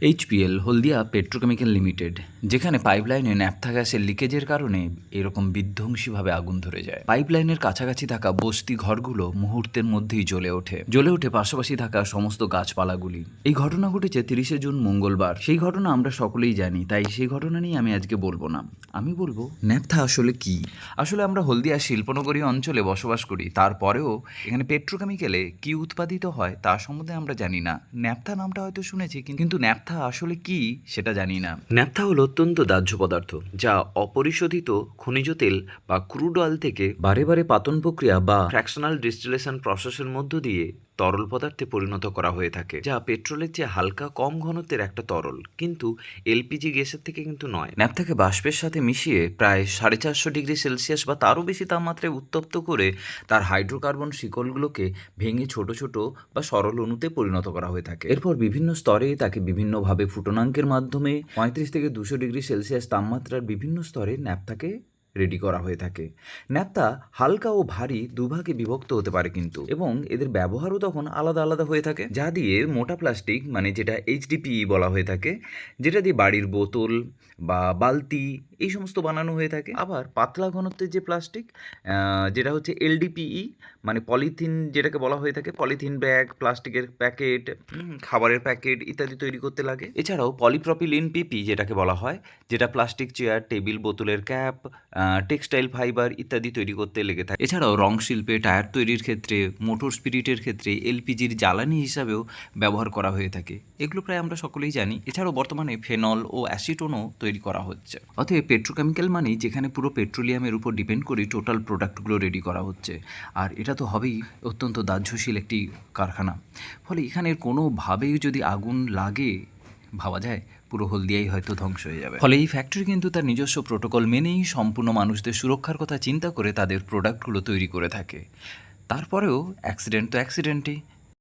HPL হলদিয়া petrochemical limited, যেখানে পাইপলাইনে naphtha গ্যাসের লিকেজের কারণে এরকম বিধ্বংসীভাবে আগুন ধরে যায়। পাইপলাইনের কাছাকাছি থাকা বস্তি ঘরগুলো মুহূর্তের মধ্যেই জ্বলে ওঠে পাশাপাশি থাকা সমস্ত গাছপালাগুলি। এই ঘটনা ঘটেছে 30শে জুন মঙ্গলবার। সেই ঘটনা আমরা সকলেই জানি, তাই সেই ঘটনা নিয়ে আমি আজকে বলবো না। আমি বলবো ন্যাপথা আসলে কি। আসলে আমরা হলদিয়া শিল্পনগরী অঞ্চলে বসবাস করি, তারপরেও এখানে পেট্রোকেমিক্যালে কি উৎপাদিত হয় তা সম্বন্ধে আমরা জানি না। ন্যাপথা নামটা হয়তো শুনেছি, কিন্তু ন্যাপথা আসলে কি সেটা জানি না। ন্যাপথা হলো অত্যন্ত দাহ্য পদার্থ, যা অপরিশোধিত খনিজ তেল বা ক্রুড অয়েল থেকে বারে বারে পাতন প্রক্রিয়া বা ফ্র্যাকশনাল ডিস্টিলেশন প্রসেসের মধ্য দিয়ে তরল পদার্থে পরিণত করা হয়ে থাকে, যা পেট্রোলের চেয়ে হালকা কম ঘনত্বের একটা তরল, কিন্তু এলপিজি গ্যাসের থেকে কিন্তু নয়। ন্যাপথাকে বাষ্পের সাথে মিশিয়ে প্রায় 450 ডিগ্রি সেলসিয়াস বা তারও বেশি তাপমাত্রায় উত্তপ্ত করে তার হাইড্রোকার্বন শিকলগুলোকে ভেঙে ছোট ছোট বা সরল অণুতে পরিণত করা হয়ে থাকে। এরপর বিভিন্ন স্তরে তাকে বিভিন্নভাবে ফুটনাঙ্কের মাধ্যমে 35 থেকে 200 ডিগ্রি সেলসিয়াস তাপমাত্রার বিভিন্ন স্তরে ন্যাপথাকে রেডি করা হয়ে থাকে। ন্যাপথা হালকা ও ভারী দুভাগে বিভক্ত হতে পারে কিন্তু, এবং এদের ব্যবহারও তখন আলাদা আলাদা হয়ে থাকে। যা দিয়ে মোটা প্লাস্টিক, মানে যেটা এইচডিপিই বলা হয়ে থাকে, যেটা দিয়ে বাড়ির বোতল বা বালতি এই সমস্ত বানানো হয়ে থাকে। আবার পাতলা ঘনত্বের যে প্লাস্টিক, যেটা হচ্ছে এলডিপিই, মানে পলিথিন যেটাকে বলা হয়ে থাকে, পলিথিন ব্যাগ, প্লাস্টিকের প্যাকেট, খাবারের প্যাকেট ইত্যাদি তৈরি করতে লাগে। এছাড়াও পলিপ্রপিলিন পিপি যেটাকে বলা হয়, যেটা প্লাস্টিক চেয়ার, টেবিল, বোতলের ক্যাপ, টেক্সটাইল ফাইবার ইত্যাদি তৈরি করতে লেগে থাকে। এছাড়াও রং শিল্পে, টায়ার তৈরির ক্ষেত্রে, মোটর স্পিরিটের ক্ষেত্রে এলপিজির জ্বালানি হিসাবেও ব্যবহার করা হয়ে থাকে। এগুলো প্রায় আমরা সকলেই জানি। এছাড়াও বর্তমানে ফেনল ও অ্যাসিটোনও তৈরি করা হচ্ছে। অতএব পেট্রোকেমিক্যাল মানেই যেখানে পুরো পেট্রোলিয়ামের উপর ডিপেন্ড করে টোটাল প্রোডাক্টগুলো রেডি করা হচ্ছে, আর এটা তো হবেই অত্যন্ত দাহ্যশীল একটি কারখানা। ফলে এখানের কোনোভাবেই যদি আগুন লাগে, ভাবা যায় পুরো হলদিয়াই হয়তো ধ্বংস হয়ে যাবে। ফলে এই ফ্যাক্টরি কিন্তু তার নিজস্ব প্রোটোকল মেনেই সম্পূর্ণ মানুষদের সুরক্ষার কথা চিন্তা করে তাদের প্রোডাক্টগুলো তৈরি করে থাকে। তারপরেও অ্যাক্সিডেন্ট তো অ্যাক্সিডেন্টই,